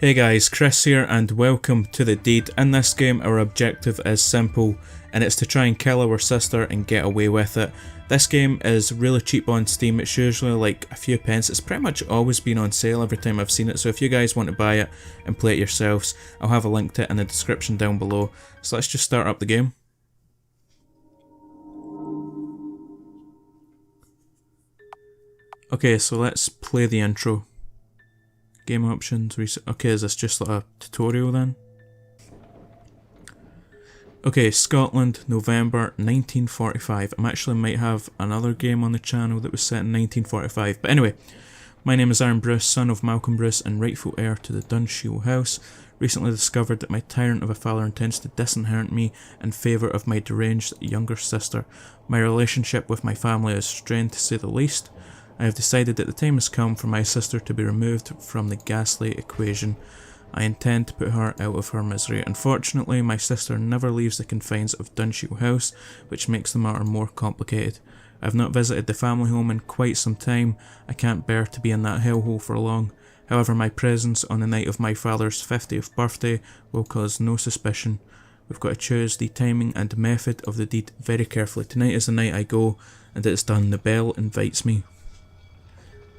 Hey guys, Chris here and welcome to the deed. In this game our objective is simple and it's to try and kill our sister and get away with it. This game is really cheap on Steam, it's usually like a few pence. It's pretty much always been on sale every time I've seen it, so if you guys want to buy it and play it yourselves, I'll have a link to it in the description down below. So let's just start up the game. Okay, so let's play the intro. Game options, reset. Okay, is this just like a tutorial then? Okay, Scotland, November 1945. I actually might have another game on the channel that was set in 1945. But anyway, my name is Arran Bruce, son of Malcolm Bruce and rightful heir to the Dunshiel House. Recently discovered that my tyrant of a father intends to disinherit me in favour of my deranged younger sister. My relationship with my family is strained to say the least. I have decided that the time has come for my sister to be removed from the ghastly equation. I intend to put her out of her misery. Unfortunately, my sister never leaves the confines of Dunshiel House, which makes the matter more complicated. I have not visited the family home in quite some time. I can't bear to be in that hellhole for long. However, my presence on the night of my father's 50th birthday will cause no suspicion. We've got to choose the timing and method of the deed very carefully. Tonight is the night I go, and it's done. The bell invites me.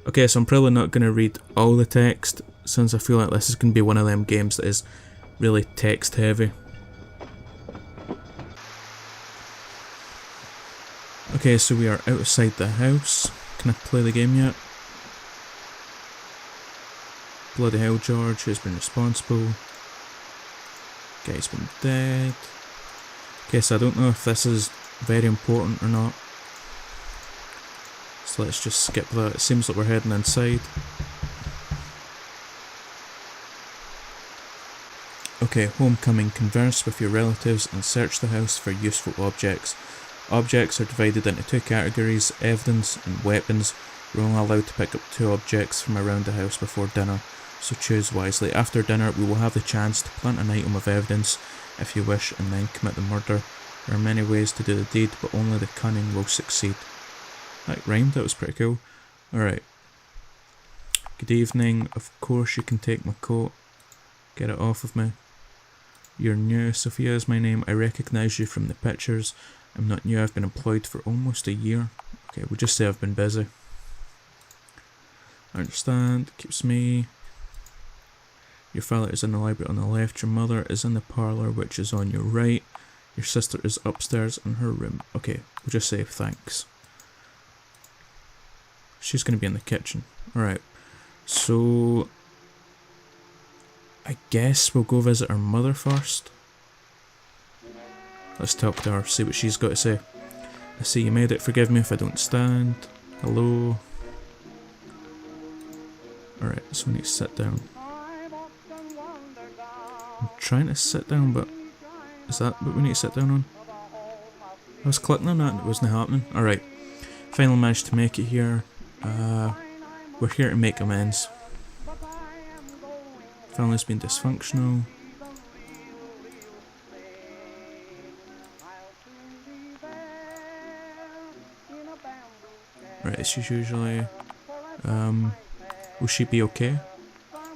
Okay, so I'm probably not going to read all the text, since I feel like this is going to be one of them games that is really text heavy. Okay, so we are outside the house. Can I play the game yet? Bloody hell, George, who's been responsible? Guy's been dead. Okay, so I don't know if this is very important or not. So let's just skip that. It seems like we're heading inside. Okay, homecoming. Converse with your relatives and search the house for useful objects. Objects are divided into two categories, evidence and weapons. We're only allowed to pick up 2 objects from around the house before dinner, so choose wisely. After dinner we will have the chance to plant an item of evidence if you wish and then commit the murder. There are many ways to do the deed, but only the cunning will succeed. That rhymed, that was pretty cool. Alright. Good evening. Of course you can take my coat. Get it off of me. You're new. Sophia is my name. I recognise you from the pictures. I'm not new. I've been employed for almost a year. Okay, we'll just say I've been busy. I understand. Keeps me. Your father is in the library on the left. Your mother is in the parlour, which is on your right. Your sister is upstairs in her room. Okay, we'll just say thanks. She's going to be in the kitchen. Alright, so I guess we'll go visit her mother first. Let's talk to her, see what she's got to say. I see you made it, forgive me if I don't stand. Hello. Alright, so we need to sit down. I'm trying to sit down, but is that what we need to sit down on? I was clicking on that and it wasn't happening. Alright, finally managed to make it here. We're here to make amends. Family's been dysfunctional. Right, she's usually... will she be okay?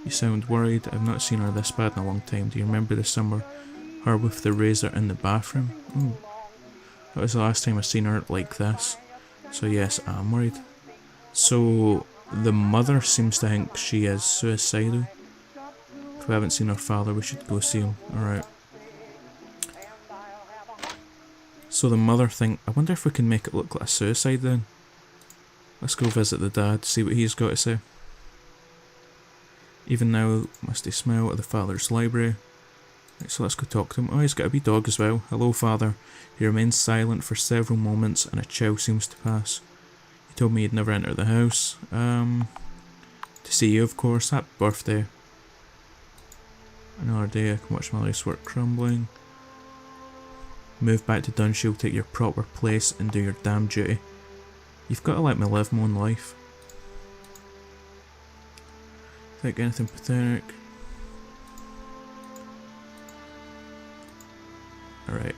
You sound worried. I've not seen her this bad in a long time. Do you remember the summer? Her with the razor in the bathroom? Oh. That was the last time I seen her like this. So yes, I'm worried. So, the mother seems to think she is suicidal. If we haven't seen her father, we should go see him. Alright. So the mother I wonder if we can make it look like a suicide then. Let's go visit the dad, see what he's got to say. Even now, musty smell at the father's library. Right, so let's go talk to him. Oh, he's got a wee dog as well. Hello, father. He remains silent for several moments and a chill seems to pass. Told me he'd never enter the house. To see you, of course. Happy birthday. Another day I can watch my life's work crumbling. Move back to Dunshiel, take your proper place and do your damn duty. You've got to let me live my own life. Think anything pathetic. Alright,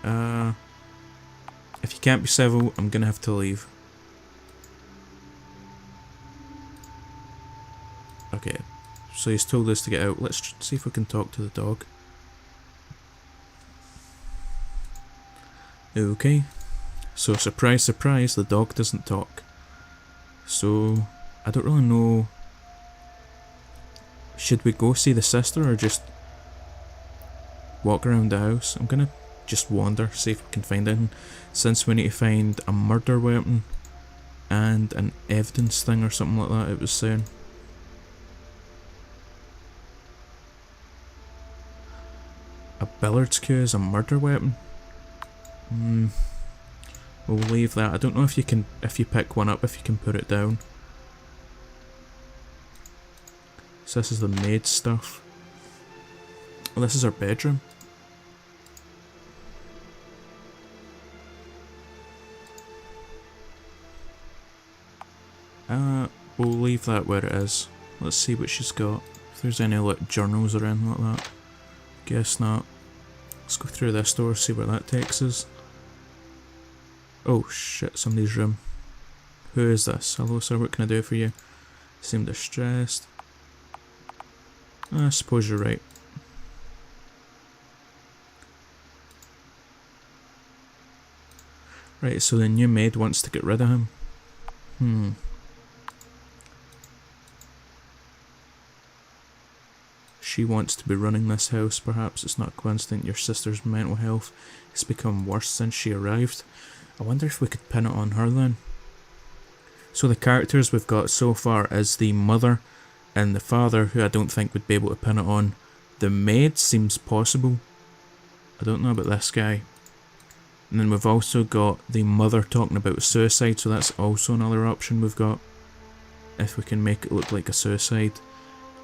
if you can't be civil, I'm gonna have to leave. So he's told us to get out. Let's see if we can talk to the dog. Okay. So surprise, surprise, the dog doesn't talk. So I don't really know. Should we go see the sister or just walk around the house? I'm gonna just wander, see if we can find anything. Since we need to find a murder weapon and an evidence thing or something like that, it was saying. A billiards cue is a murder weapon? We'll leave that. I don't know if you can, if you pick one up, if you can put it down. So this is the maid stuff. Oh, this is our bedroom. We'll leave that where it is. Let's see what she's got. If there's any like journals or anything like that. Guess not. Let's go through this door, see where that takes us. Oh shit, somebody's room. Who is this? Hello sir, what can I do for you? Seem distressed. I suppose you're right. Right, so the new maid wants to get rid of him. She wants to be running this house. Perhaps it's not a coincidence your sister's mental health has become worse since she arrived. I wonder if we could pin it on her then. So the characters we've got so far is the mother and the father, who I don't think would be able to pin it on. The maid seems possible. I don't know about this guy. And then we've also got the mother talking about suicide, so that's also another option we've got. If we can make it look like a suicide.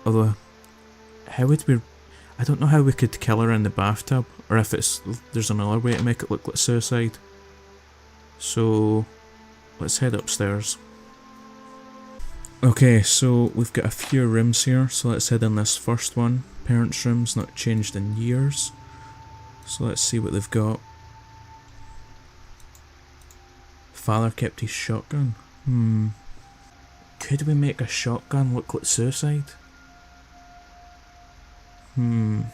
Although, how would we... I don't know how we could kill her in the bathtub, or if there's another way to make it look like suicide. So, let's head upstairs. Okay, so we've got a few rooms here, so let's head in this first one. Parents' room's not changed in years. So let's see what they've got. Father kept his shotgun. Could we make a shotgun look like suicide? I'm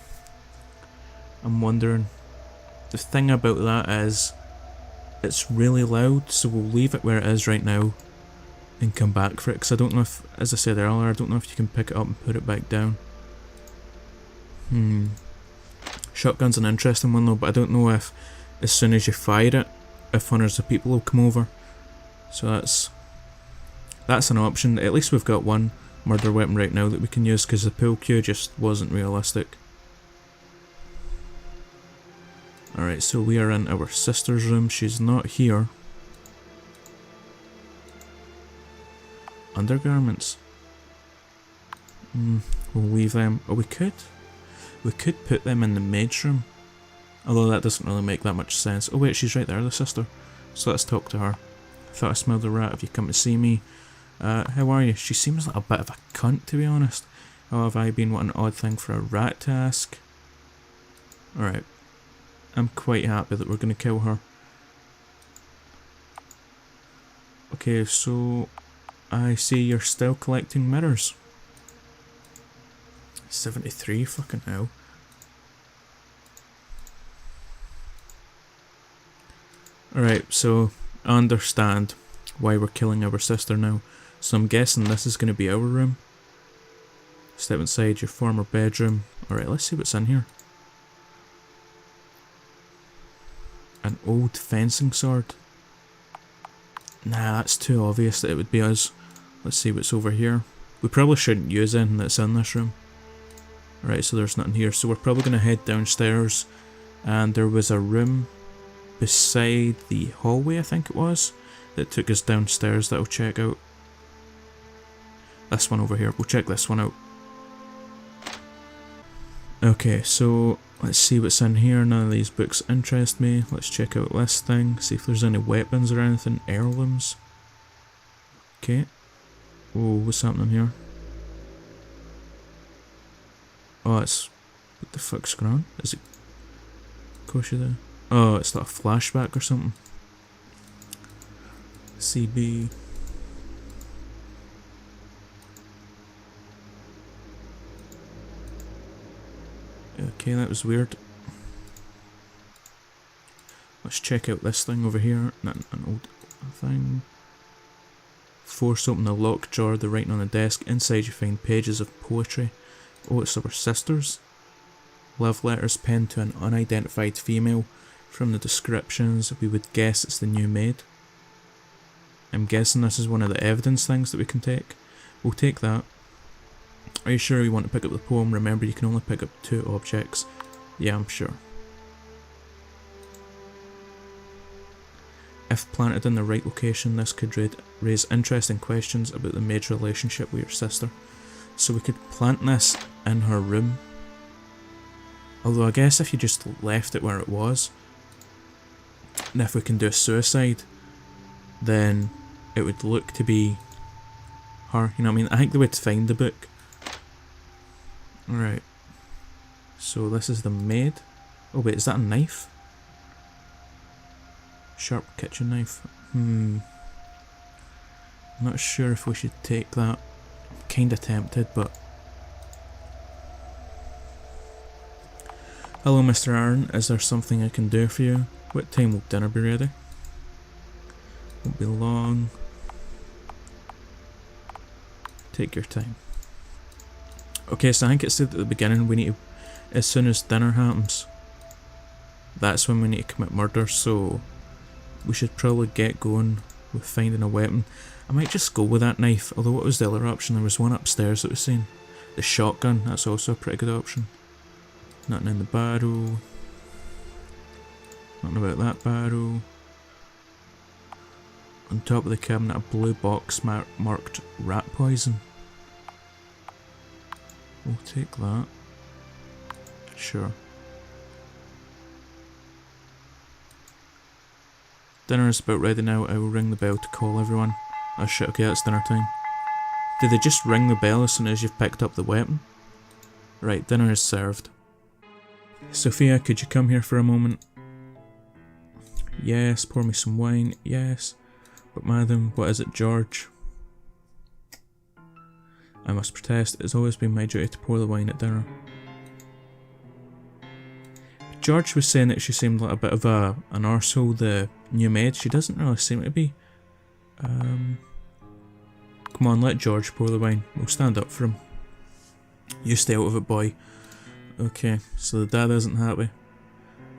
wondering. The thing about that is, it's really loud, so we'll leave it where it is right now and come back for it, because I don't know if, as I said earlier, I don't know if you can pick it up and put it back down. Shotgun's an interesting one though, but I don't know if as soon as you fire it, if hundreds of people will come over. So that's an option. At least we've got one murder weapon right now that we can use, because the pool cue just wasn't realistic. Alright, so we are in our sister's room. She's not here. Undergarments. We'll leave them. Oh, we could put them in the maid's room. Although that doesn't really make that much sense. Oh wait, she's right there, the sister. So let's talk to her. I thought I smelled a rat. Have you come to see me? How are you? She seems like a bit of a cunt, to be honest. How have I been? What an odd thing for a rat to ask. Alright. I'm quite happy that we're going to kill her. Okay, so I see you're still collecting mirrors. 73, fucking hell. Alright, so I understand why we're killing our sister now. So I'm guessing this is going to be our room. Step inside your former bedroom. Alright, let's see what's in here. An old fencing sword. Nah, that's too obvious that it would be us. Let's see what's over here. We probably shouldn't use anything that's in this room. Alright, so there's nothing here. So we're probably going to head downstairs. And there was a room beside the hallway, I think it was, that took us downstairs that I'll check out. This one over here. We'll check this one out. Okay, so let's see what's in here. None of these books interest me. Let's check out this thing. See if there's any weapons or anything. Heirlooms. Okay. Oh, what's happening here? Oh, it's... What the fuck's going on? Is it... Kosher there? Oh, it's like a flashback or something. CB. Okay, that was weird. Let's check out this thing over here. An old thing. Force open the locked drawer, the writing on the desk. Inside you find pages of poetry. Oh, it's our sisters. Love letters penned to an unidentified female. From the descriptions, we would guess it's the new maid. I'm guessing this is one of the evidence things that we can take. We'll take that. Are you sure you want to pick up the poem? Remember, you can only pick up 2 objects. Yeah, I'm sure. If planted in the right location, this could raise interesting questions about the maid's relationship with your sister. So we could plant this in her room. Although I guess if you just left it where it was, and if we can do a suicide, then it would look to be her, you know what I mean? I think they would find the book. Alright. So this is the maid. Oh wait, is that a knife? Sharp kitchen knife. I'm not sure if we should take that. I'm kinda tempted, but... Hello Mr. Arran, is there something I can do for you? What time will dinner be ready? Won't be long. Take your time. Okay, so I think it said at the beginning we need to, as soon as dinner happens, that's when we need to commit murder, so we should probably get going with finding a weapon. I might just go with that knife, although what was the other option? There was one upstairs that was seen. The shotgun, that's also a pretty good option. Nothing in the barrel. Nothing about that barrel. On top of the cabinet, a blue box marked rat poison. We'll take that. Sure. Dinner is about ready now. I will ring the bell to call everyone. Oh shit, okay, that's dinner time. Did they just ring the bell as soon as you've picked up the weapon? Right, dinner is served. Sophia, could you come here for a moment? Yes, pour me some wine. Yes. But madam, what is it, George? I must protest, it has always been my duty to pour the wine at dinner. George was saying that she seemed like a bit of an arsehole, the new maid. She doesn't really seem to be. Come on, let George pour the wine. We'll stand up for him. You stay out of it, boy. Okay, so the dad isn't happy.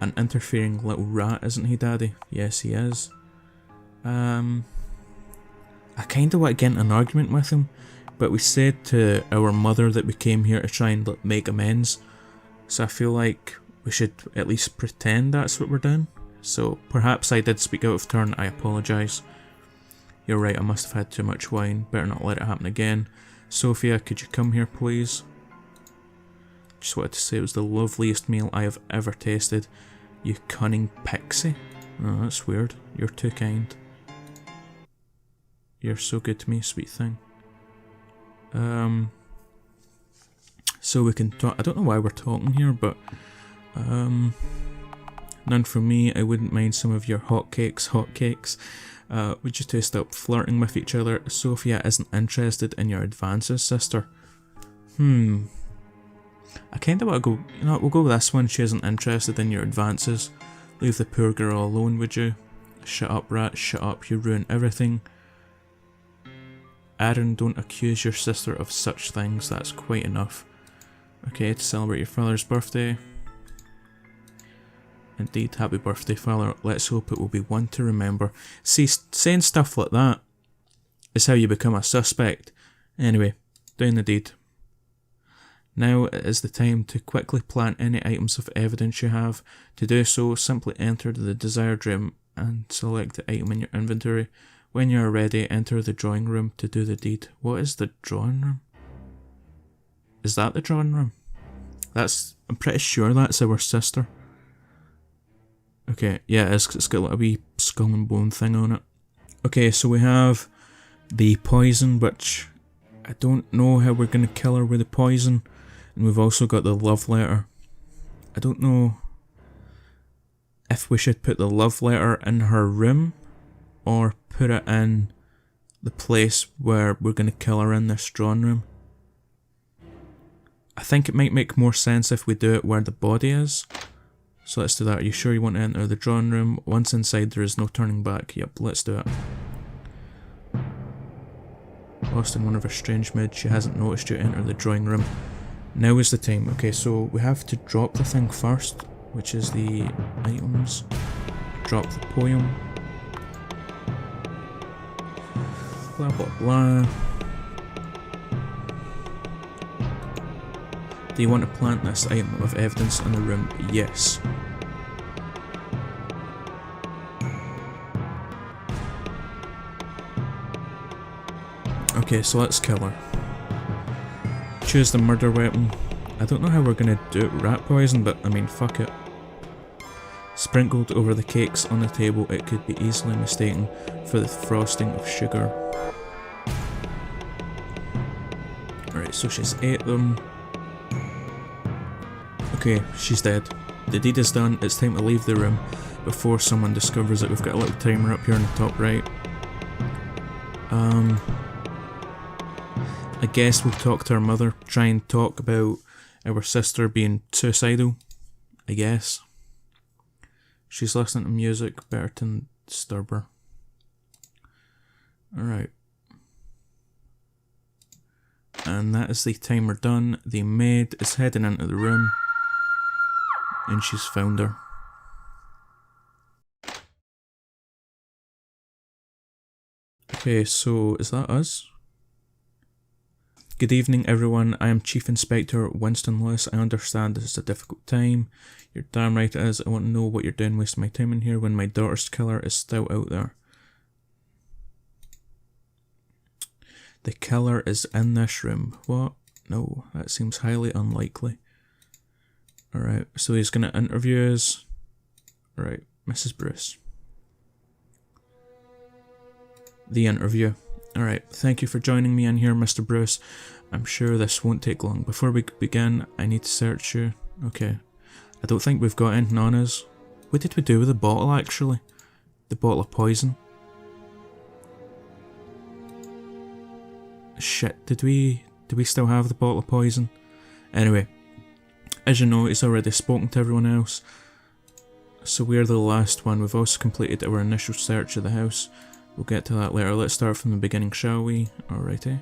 An interfering little rat, isn't he, Daddy? Yes, he is. I kinda want to get into an argument with him, but we said to our mother that we came here to try and make amends, so I feel like we should at least pretend that's what we're doing. So perhaps I did speak out of turn, I apologise. You're right, I must have had too much wine, better not let it happen again. Sophia, could you come here please? Just wanted to say it was the loveliest meal I have ever tasted. You cunning pixie. Oh, that's weird. You're too kind. You're so good to me, sweet thing. So we can talk. I don't know why we're talking here, but none for me. I wouldn't mind some of your hotcakes. Would you two stop flirting with each other? Sophia isn't interested in your advances, sister. I kinda wanna go, you know what, we'll go with this one. She isn't interested in your advances. Leave the poor girl alone, would you? Shut up, rat, shut up, you ruin everything. Arran, don't accuse your sister of such things, that's quite enough. Okay, to celebrate your father's birthday. Indeed, happy birthday, father. Let's hope it will be one to remember. See, saying stuff like that is how you become a suspect. Anyway, doing the deed. Now it is the time to quickly plant any items of evidence you have. To do so, simply enter the desired room and select the item in your inventory. When you are ready, enter the drawing room to do the deed. What is the drawing room? Is that the drawing room? I'm pretty sure that's our sister. Okay, yeah, it's got like a wee skull and bone thing on it. Okay, so we have the poison, which I don't know how we're going to kill her with the poison. And we've also got the love letter. I don't know if we should put the love letter in her room or put it in the place where we're going to kill her in, this drawing room. I think it might make more sense if we do it where the body is. So let's do that. Are you sure you want to enter the drawing room? Once inside there is no turning back. Yep, let's do it. Lost in one of her strange moods, she hasn't noticed you enter the drawing room. Now is the time. Okay, so we have to drop the thing first, which is the items. Drop the poem. Blah blah blah. Do you want to plant this item of evidence in the room? Yes. Okay, so let's kill her. Choose the murder weapon. I don't know how we're gonna do it. Rat poison, but I mean, fuck it. Sprinkled over the cakes on the table, it could be easily mistaken for the frosting of sugar. Alright, so she's ate them. Okay, she's dead. The deed is done, it's time to leave the room before someone discovers it. We've got a little timer up here on the top right. I guess we'll talk to her mother, try and talk about our sister being suicidal, I guess. She's listening to music, better to disturb her. Alright. And that is the timer done. The maid is heading into the room. And she's found her. Okay, so is that us? Good evening everyone, I am Chief Inspector Winston Lewis. I understand this is a difficult time. You're damn right it is. I want to know what you're doing wasting my time in here when my daughter's killer is still out there. The killer is in this room. What? No, that seems highly unlikely. Alright, so he's going to interview us. Alright, Mrs. Bruce. The interview. Alright, thank you for joining me in here, Mr. Bruce. I'm sure this won't take long. Before we begin, I need to search you. Okay. I don't think we've got anything on us. What did we do with the bottle, actually? The bottle of poison. Shit, did we still have the bottle of poison? Anyway, as you know, he's already spoken to everyone else. So we're the last one. We've also completed our initial search of the house. We'll get to that later. Let's start from the beginning, shall we? Alrighty.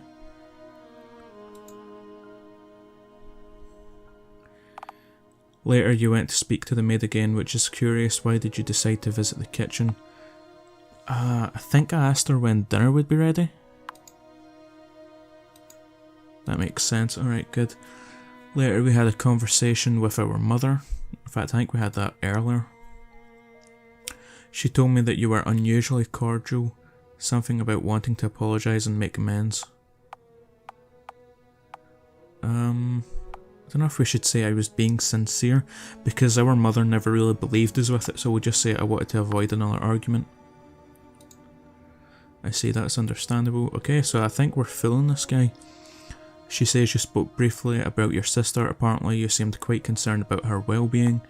Later you went to speak to the maid again, which is curious. Why did you decide to visit the kitchen? I think I asked her when dinner would be ready. That makes sense. Alright, good. Later we had a conversation with our mother. In fact, I think we had that earlier. She told me that you were unusually cordial. Something about wanting to apologise and make amends. I don't know if we should say I was being sincere, because our mother never really believed us with it, so we'll just say I wanted to avoid another argument. I see, that's understandable. Okay, so I think we're fooling this guy. She says you spoke briefly about your sister. Apparently you seemed quite concerned about her well-being.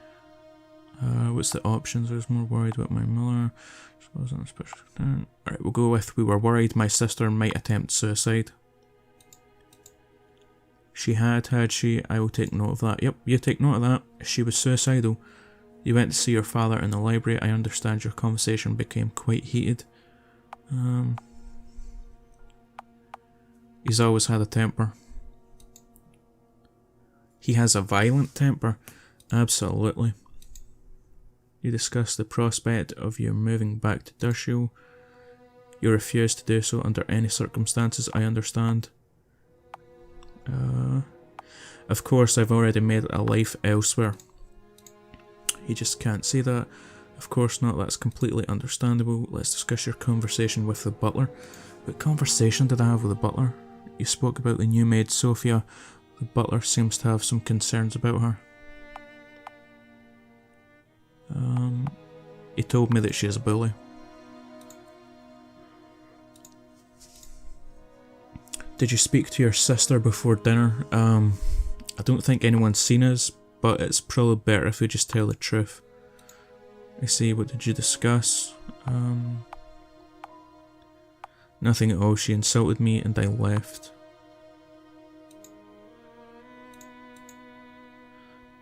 What's the options? I was more worried about my mother. Alright, we'll go with we were worried my sister might attempt suicide. She had she? I will take note of that. Yep, you take note of that. She was suicidal. You went to see your father in the library. I understand your conversation became quite heated. He's always had a temper. He has a violent temper. Absolutely. You discussed the prospect of you moving back to Dunshiel. You refused to do so under any circumstances, I understand. Of course, I've already made a life elsewhere. You just can't see that. Of course not, that's completely understandable. Let's discuss your conversation with the butler. What conversation did I have with the butler? You spoke about the new maid, Sophia. The butler seems to have some concerns about her. He told me that she is a bully. Did you speak to your sister before dinner? I don't think anyone's seen us, but it's probably better if we just tell the truth. I see, what did you discuss? Nothing at all, she insulted me and I left.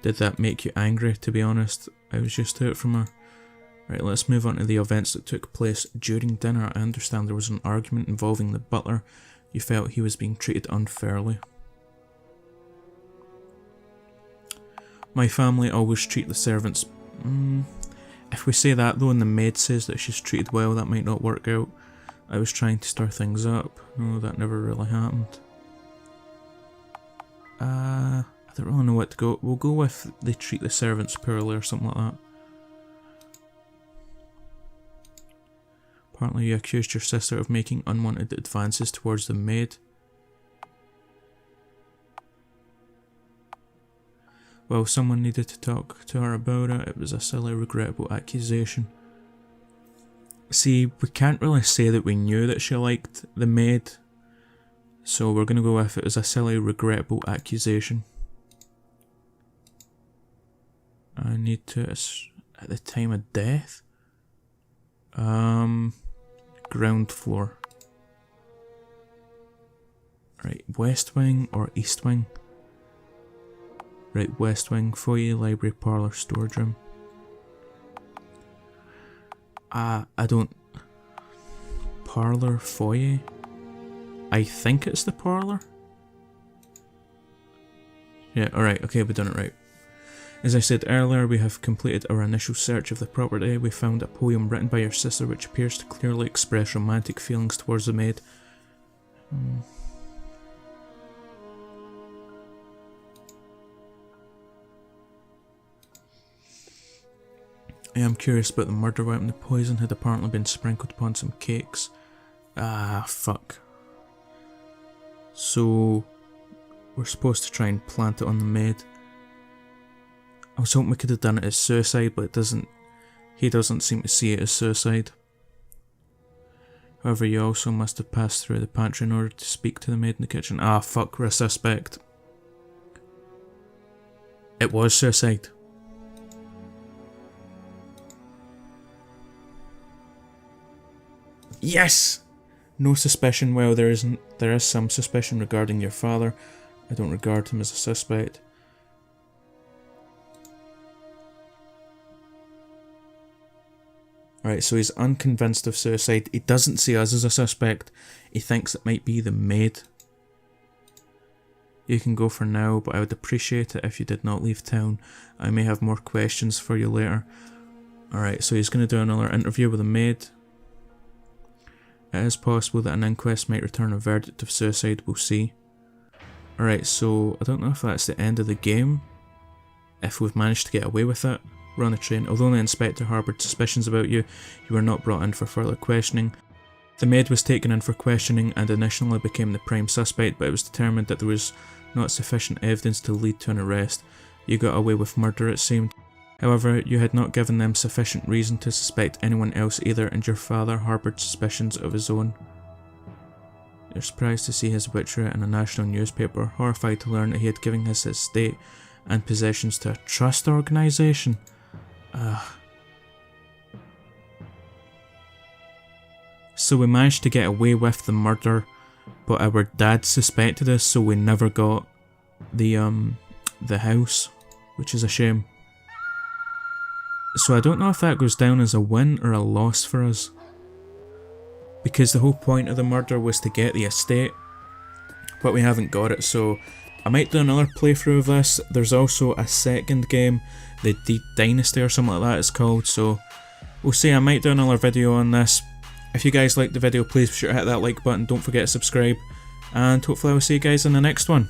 Did that make you angry? To be honest, I was used to it from her. Right, let's move on to the events that took place during dinner. I understand there was an argument involving the butler. You felt he was being treated unfairly. My family always treat the servants... If we say that though and the maid says that she's treated well, that might not work out. I was trying to stir things up. No, that never really happened. I don't really know what to go. We'll go with they treat the servants poorly or something like that. Apparently you accused your sister of making unwanted advances towards the maid. Well, someone needed to talk to her about it. It was a silly, regrettable accusation. See, we can't really say that we knew that she liked the maid, so we're gonna go with it as a silly, regrettable accusation. I need to... at the time of death? Ground floor. Right, west wing or east wing? Right, west wing, foyer, library, parlour, storage room. I don't... Parlour, foyer? I think it's the parlour? Yeah, alright, okay, we've done it right. As I said earlier, we have completed our initial search of the property. We found a poem written by your sister which appears to clearly express romantic feelings towards the maid. I am curious about the murder weapon. The poison had apparently been sprinkled upon some cakes. Ah, fuck. So, we're supposed to try and plant it on the maid. I was hoping we could have done it as suicide, but it doesn't. He doesn't seem to see it as suicide. However, you also must have passed through the pantry in order to speak to the maid in the kitchen. Ah, fuck, we're a suspect. It was suicide. Yes! No suspicion. Well, there is some suspicion regarding your father. I don't regard him as a suspect. Alright, so he's unconvinced of suicide. He doesn't see us as a suspect. He thinks it might be the maid. You can go for now, but I would appreciate it if you did not leave town. I may have more questions for you later. Alright, so he's going to do another interview with the maid. It is possible that an inquest might return a verdict of suicide, we'll see. Alright, so I don't know if that's the end of the game. If we've managed to get away with it. We're on a train. Although the inspector harboured suspicions about you, you were not brought in for further questioning. The maid was taken in for questioning and initially became the prime suspect, but it was determined that there was not sufficient evidence to lead to an arrest. You got away with murder, it seemed. However, you had not given them sufficient reason to suspect anyone else either, and your father harboured suspicions of his own. You're surprised to see his obituary in a national newspaper, horrified to learn that he had given his estate and possessions to a trust organisation. So we managed to get away with the murder, but our dad suspected us, so we never got the house, which is a shame. So I don't know if that goes down as a win or a loss for us, because the whole point of the murder was to get the estate, but we haven't got it, so I might do another playthrough of this. There's also a second game, the Dynasty or something like that it's called, so we'll see. I might do another video on this. If you guys liked the video, please be sure to hit that like button, don't forget to subscribe, and hopefully I'll see you guys in the next one.